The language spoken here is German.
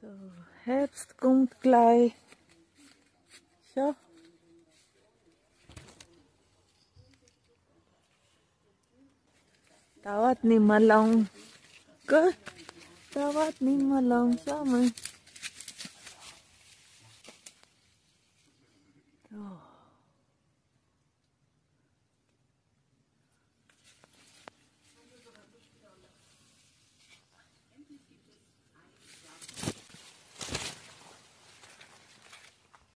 So, Herbst kommt gleich. Schau. Dauert nicht mehr lang. Gell? Dauert nicht mehr lang. Schau mal.